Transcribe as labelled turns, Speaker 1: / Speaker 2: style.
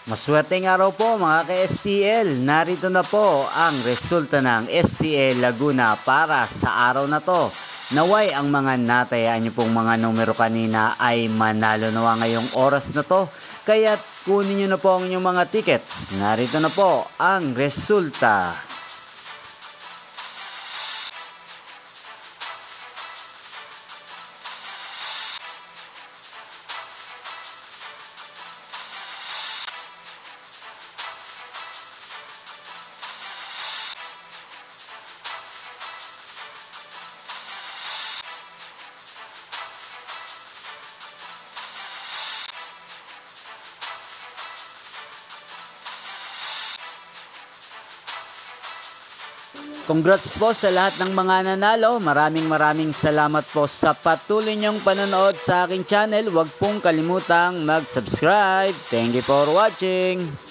Speaker 1: Maswerteng araw po mga ka-STL. Narito na po ang resulta ng STL Laguna para sa araw na to. Naway ang mga natayaan niyo pong mga numero kanina ay manalo nawa ngayong oras na to. Kaya kunin niyo na po ang inyong mga tickets. Narito na po ang resulta. Congrats po sa lahat ng mga nanalo. Maraming salamat po sa patuloy niyong panonood sa aking channel. Huwag pong kalimutang mag-subscribe. Thank you for watching.